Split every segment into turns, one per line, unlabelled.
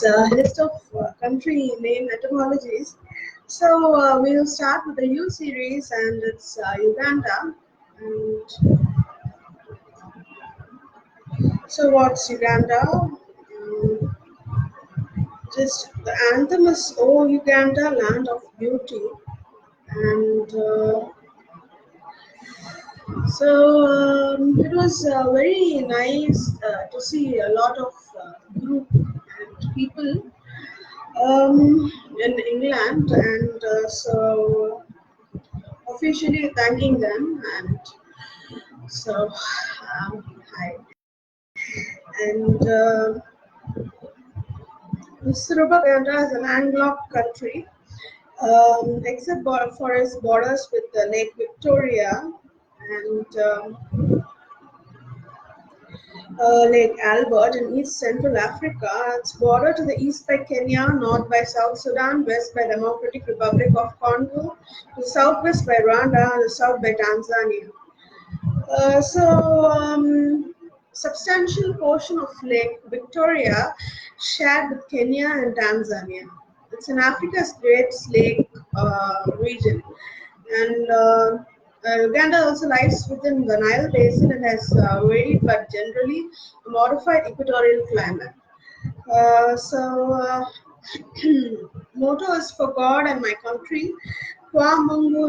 List of country name etymologies. So we'll start with the U series, and it's Uganda. And so, what's Uganda? Just the anthem is "O Uganda, land of beauty," and it was very nice to see a lot of group and people in England, and officially thanking them. And so, hi. And Uganda is a landlocked country, except for its borders with the Lake Victoria and Lake Albert in East Central Africa. It's bordered to the east by Kenya, north by South Sudan, west by Democratic Republic of Congo, to the southwest by Rwanda, and the south by Tanzania. Substantial portion of Lake Victoria shared with Kenya and Tanzania. It's in Africa's Great Lake region, and Uganda also lies within the Nile Basin and has varied but generally modified equatorial climate. So, motto is for God and my country, Kwa Mungu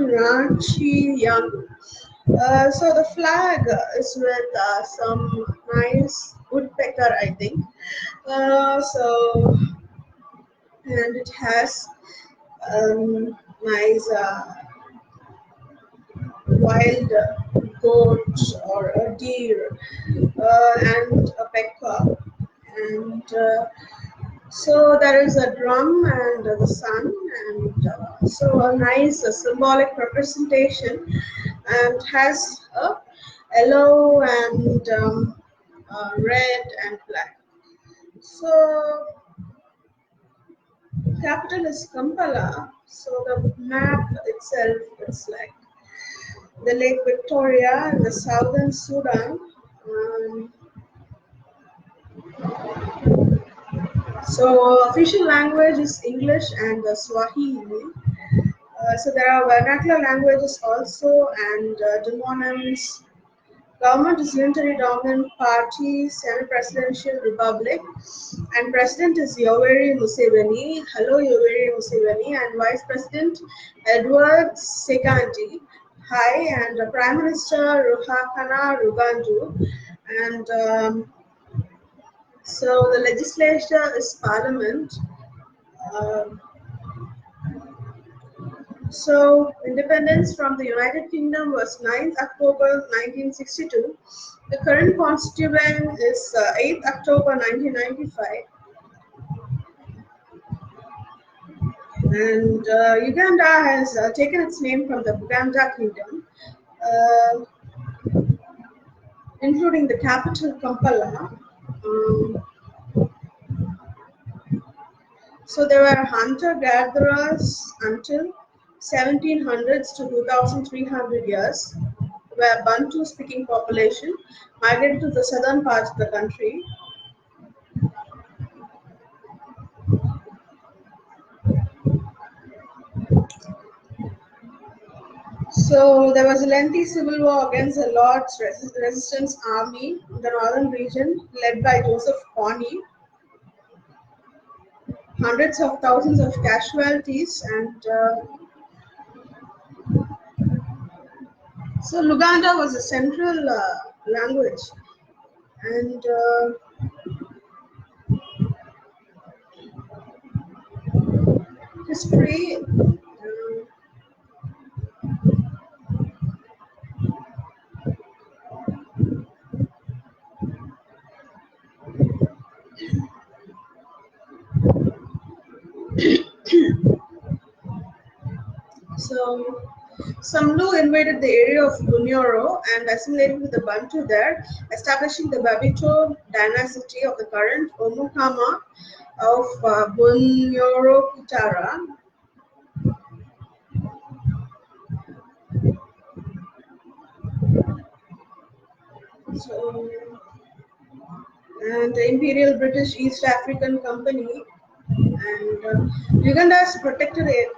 Nchi Yangu. So the flag is with some nice woodpecker, I think. So and it has nice wild goat or a deer and a peacock, and so there is a drum and the sun, and so a nice symbolic representation, and has a yellow and red and black. So capital is Kampala. So the map itself is like the Lake Victoria in the southern Sudan. Um, so official language is English and Swahili. So there are vernacular languages also, and demonyms. Government is unitary dominant party, semi-presidential republic, and president is Yoweri Museveni. Hello, Yoweri Museveni, and vice president Edward Sekanji. Hi, and prime minister Ruhakana Rugaju, and so the legislature is parliament. Um, So, independence from the United Kingdom was 9th October 1962. The current constituent is 8th October 1995. And Uganda has taken its name from the Buganda Kingdom, uh, including the capital Kampala. Um, so, there were hunter gatherers until 1700s to 2300 years, where Bantu speaking population migrated to the southern parts of the country. So there was a lengthy civil war against the Lord's Resistance Army in the northern region, led by Joseph Kony. Hundreds of thousands of casualties, and so Luganda was a central language, and history. So Samlu invaded the area of Bunyoro and assimilated with the Bantu there, establishing the Babito dynasty of the current Omukama of Bunyoro Kitara. So, and the Imperial British East African Company and Uganda has protected it.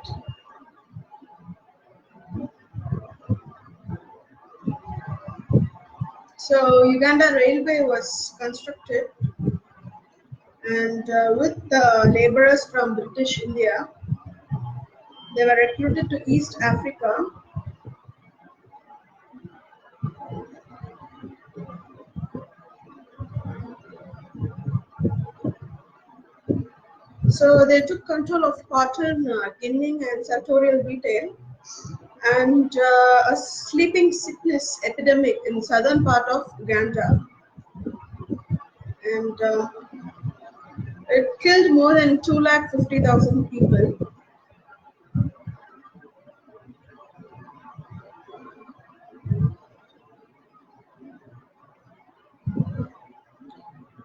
So Uganda Railway was constructed, and with laborers from British India, they were recruited to East Africa. So they took control of cotton, ginning, and sartorial retail, and a sleeping sickness epidemic in southern part of Uganda, and it killed more than 250,000 people.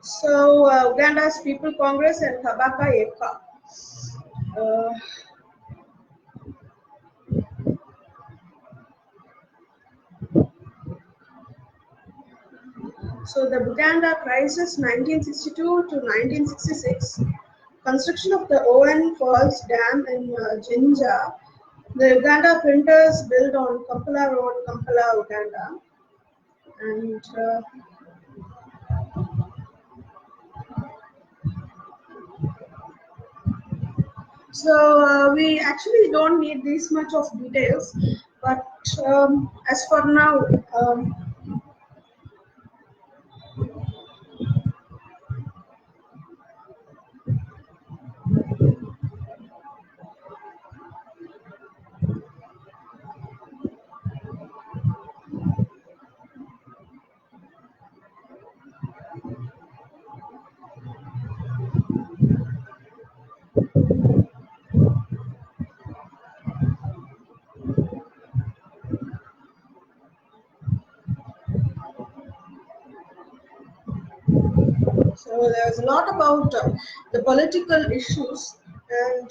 So Uganda's People Congress and Kabaka Yeka. Uh, so the Buganda crisis 1962 to 1966, construction of the Owen Falls Dam in Jinja, the Uganda printers built on Kampala Road, Kampala, Uganda, and we actually don't need this much of details, but as for now, um, so there's a lot about the political issues, and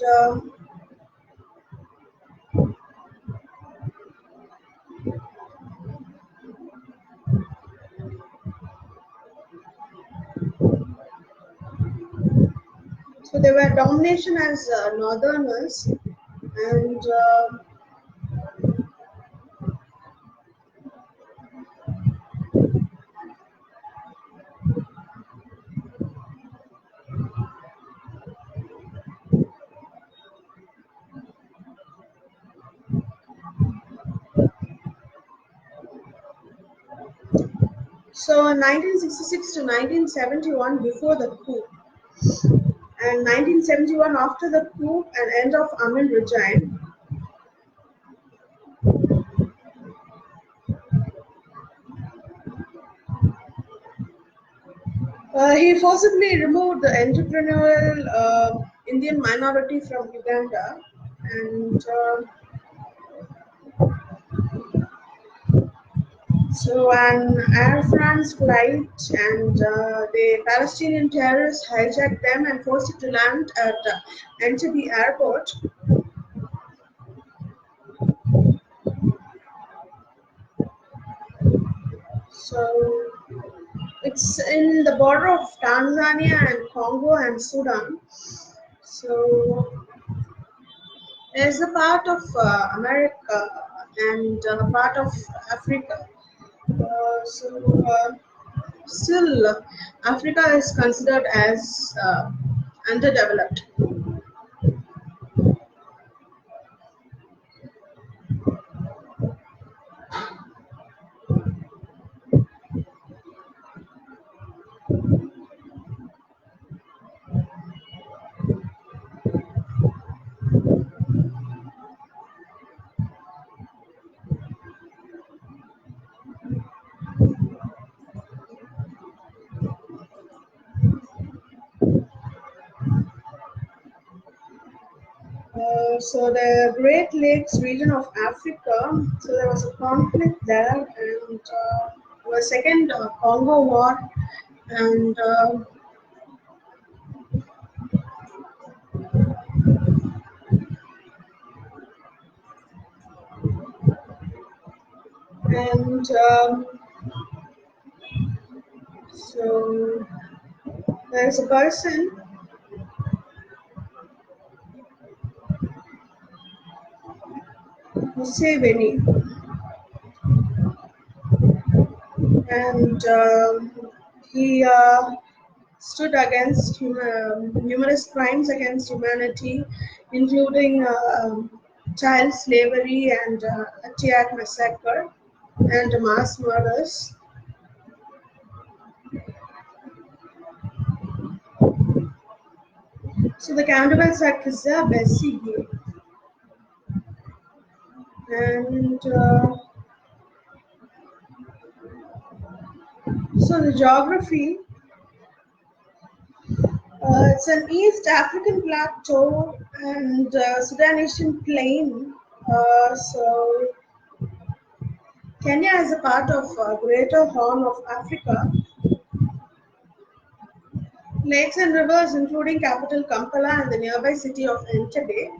so they were domination as northerners, and so in 1966 to 1971 before the coup, and 1971 after the coup and end of Amin regime, he forcibly removed the entrepreneurial Indian minority from Uganda, and so an Air France flight, and the Palestinian terrorists hijacked them and forced it to land at Entebbe airport. So it's in the border of Tanzania and Congo and Sudan. So there's a part of America and a part of Africa. So still, Africa is considered as underdeveloped. So the Great Lakes region of Africa. So there was a conflict there, and the second Congo War, and and so there's a person Museveni, and he stood against numerous crimes against humanity, including child slavery and Atiat massacre and mass murders. So the counterparts are Kizza Besigye and so the geography, it's an East African plateau and Sudanesian plain. So Kenya is a part of Greater Horn of Africa. Lakes and rivers, including capital Kampala and the nearby city of Entebbe.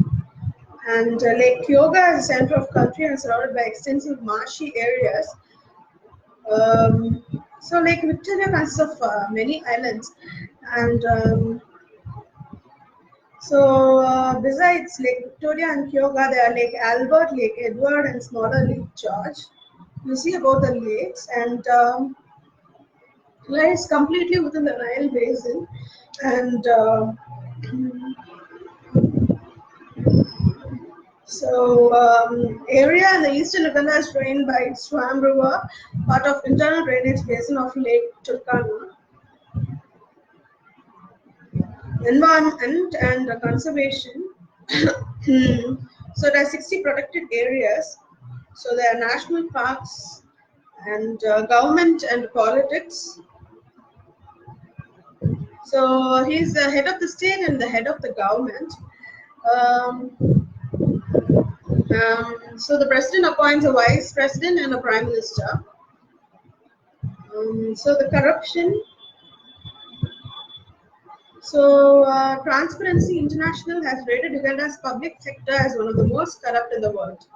And Lake Kyoga is the center of country and surrounded by extensive marshy areas. Um, so Lake Victoria consists of many islands, and besides Lake Victoria and Kyoga, there are Lake Albert, Lake Edward, and smaller Lake George. You see about the lakes, and lies completely within the Nile Basin, and area in the eastern Uganda is drained by Swam River, part of internal drainage basin of Lake Turkana. Environment and conservation. So there are 60 protected areas. So there are national parks and government and politics. So he's the head of the state and the head of the government. Um, so the president appoints a vice president and a prime minister. So the corruption. So Transparency International has rated Uganda's public sector as one of the most corrupt in the world.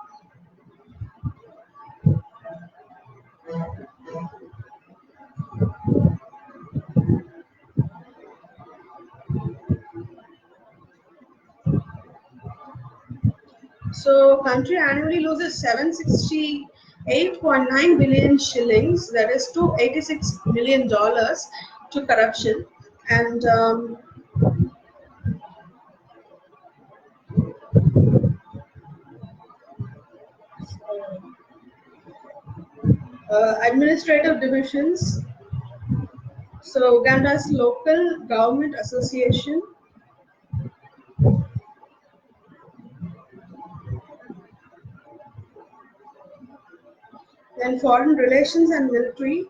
So country annually loses 768.9 billion shillings, that is $286 million to corruption, and administrative divisions. So Uganda's local government association, then foreign relations and military.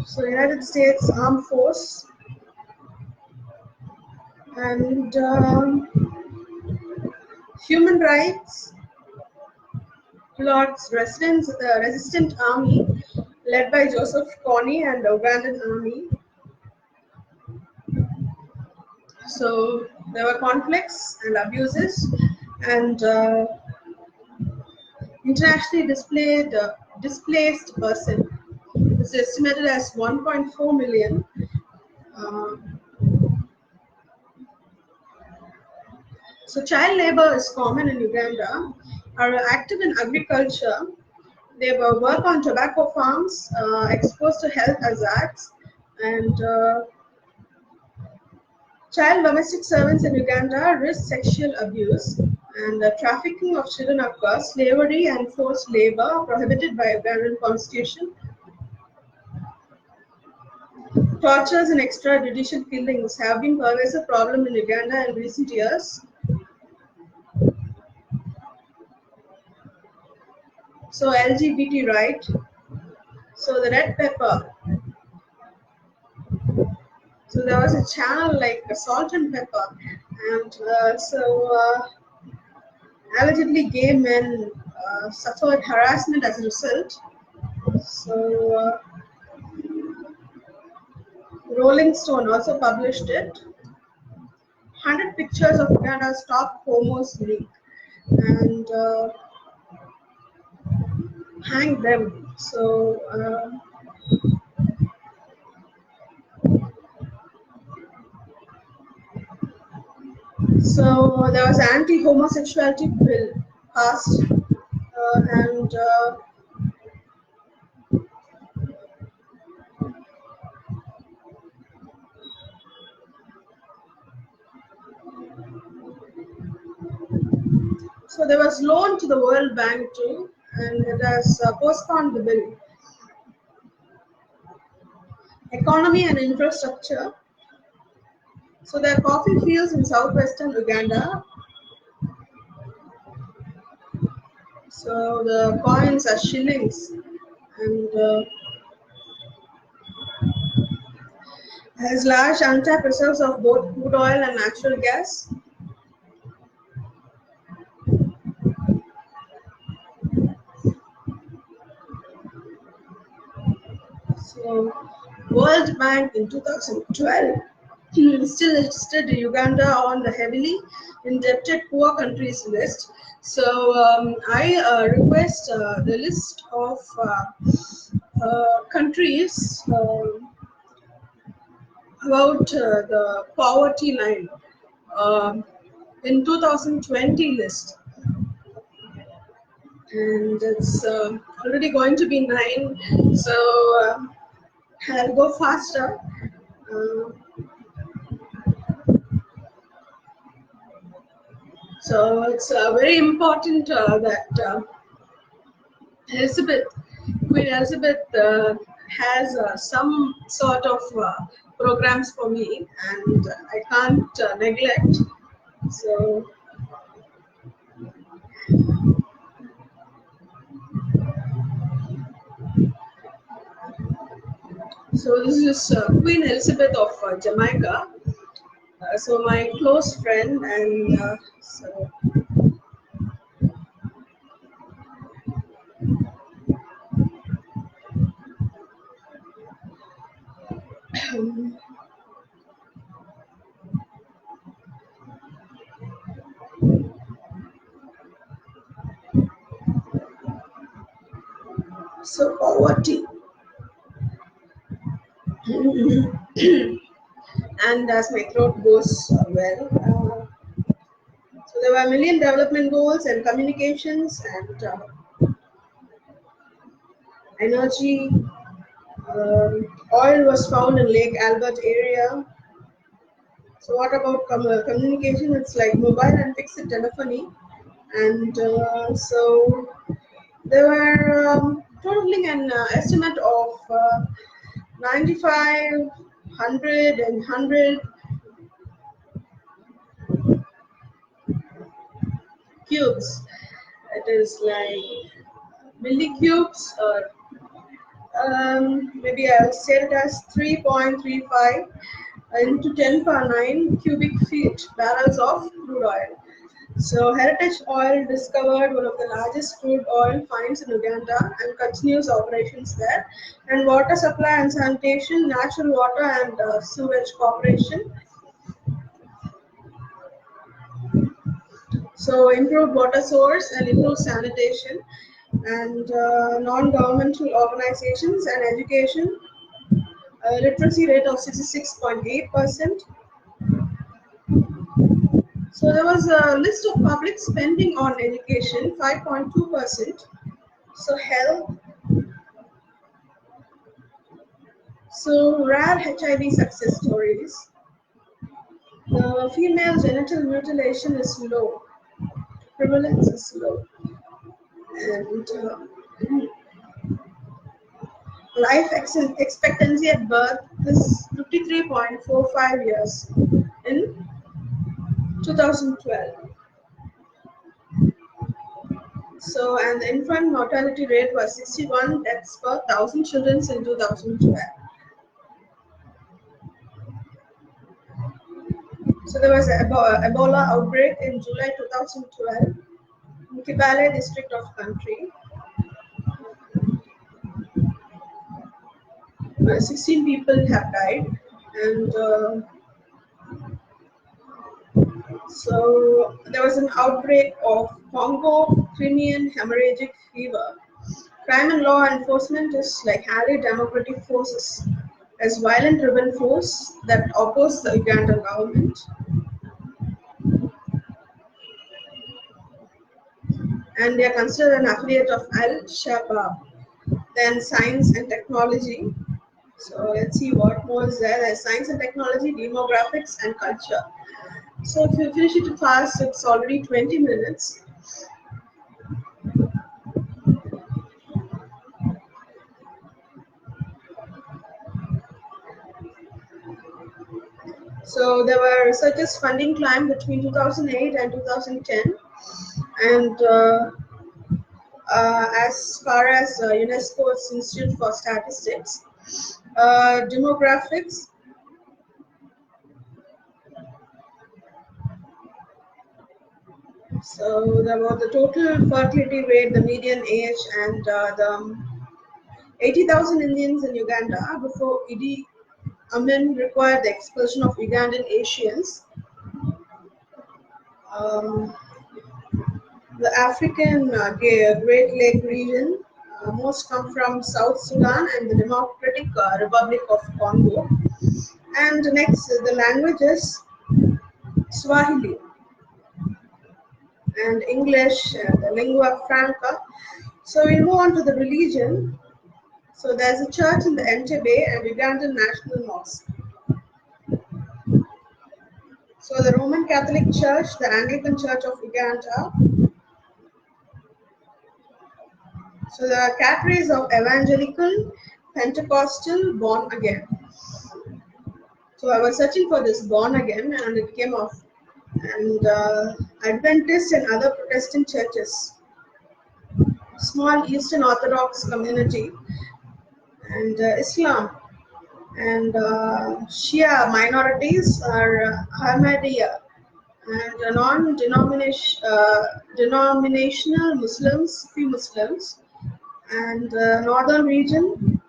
So United States Armed Force, and human rights, Lord's Resistant Army, led by Joseph Kony and the Ugandan Army. So there were conflicts and abuses, and internationally displaced person. It's estimated as 1.4 million. Uh, so child labor is common in Uganda. Are active in agriculture. They work on tobacco farms, exposed to health hazards, and child domestic servants in Uganda risk sexual abuse, and trafficking of children occurs. Slavery and forced labor prohibited by Ugandan constitution. Tortures and extrajudicial killings have been pervasive problem in Uganda in recent years. So LGBT right. So the red pepper. So there was a channel like salt and pepper, and allegedly gay men suffered harassment as a result. So Rolling Stone also published it. 100 pictures of Uganda's top homos league, and hang them. So So there was anti-homosexuality bill passed, and so there was loan to the World Bank too, and it has postponed the bill. Economy and infrastructure. So there are coffee fields in southwestern Uganda. So the coins are shillings, and has large untapped reserves of both crude oil and natural gas. So World Bank in 2012 still listed Uganda on the heavily indebted poor countries list. So I request the list of countries about the poverty line um, in 2020 list, and it's already going to be 9. So I'll go faster. Uh, so it's very important that Elizabeth, Queen Elizabeth has some sort of programs for me, and I can't neglect. So, so this is Queen Elizabeth of Jamaica. So my close friend, and so so poverty, and as my throat goes well. So there were million development goals and communications and energy. Oil was found in Lake Albert area. So what about communication? It's like mobile and fixed telephony, and so they were totaling an estimate of 95, 100, and 100 cubes. It is like millicubes, or maybe I'll say it as 3.35 into 10 power 9 cubic feet barrels of crude oil. So Heritage Oil discovered one of the largest crude oil finds in Uganda and continues operations there. And water supply and sanitation, natural water and sewage corporation. So improved water source and improved sanitation, and non-governmental organizations and education. Literacy rate of 66.8%. So there was a list of public spending on education, 5.2%. So health, so rare HIV success stories. The female genital mutilation is low, prevalence is low, and life expectancy at birth is 53.45 years in 2012. So, and the infant mortality rate was 61 deaths per 1,000 children in 2012. So there was an Ebola outbreak in July 2012 in Kibale district of country. 16 people have died, and so there was an outbreak of Congo Crimean hemorrhagic fever. Crime and law enforcement is like highly democratic forces as violent rebel force that oppose the Ugandan government. and they are considered an affiliate of Al Shabaab. Then science and technology. So let's see what more is there. There's science and technology, demographics, and culture. So if you finish it fast, it's already 20 minutes. So there were researchers funding climbed between 2008 and 2010, and as far as UNESCO's Institute for Statistics, demographics. So there was the total fertility rate, the median age, and the 80,000 Indians in Uganda before Idi Amin required the expulsion of Ugandan Asians. Um, the African Great Lake region, most come from South Sudan and the Democratic Republic of Congo. And next, the languages Swahili and English, the lingua franca. So we move on to the religion. So there's a church in the Entebbe and Ugandan National Mosque. So the Roman Catholic Church, the Anglican Church of Uganda. So the categories of evangelical, Pentecostal, born again. So I was searching for this born again and it came off. And Adventist and other Protestant churches, small Eastern Orthodox community, and Islam. And Shia minorities are Ahmadiyya and non-denominational Muslims, few Muslims, and northern region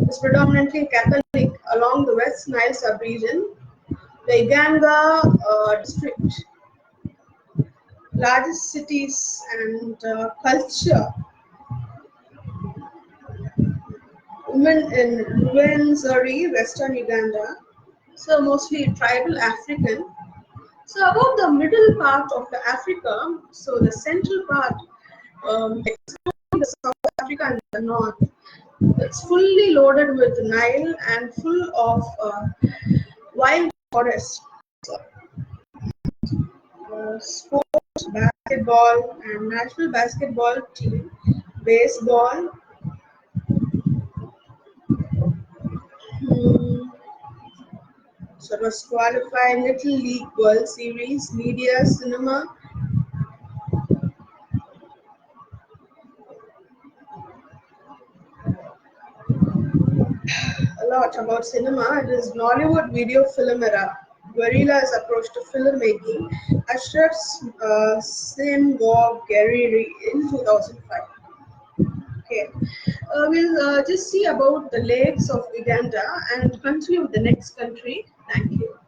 is predominantly Catholic along the West Nile sub-region. The Iganga district, largest cities and culture, women in Rwenzori, Western Uganda, so mostly tribal African. So about the middle part of the Africa, so the central part, excluding the South Africa and the north, it's fully loaded with Nile and full of wild forest. Sports, basketball, and national basketball team, baseball, hmm, so it was qualified Little League World Series, media, cinema, a lot about cinema. It is Nollywood video film era. Guerrilla's approach to filmmaking. Ashraf's Sin War Guerrilla in 2005. Okay, we'll just see about the lakes of Uganda and continue with the next country. Thank you.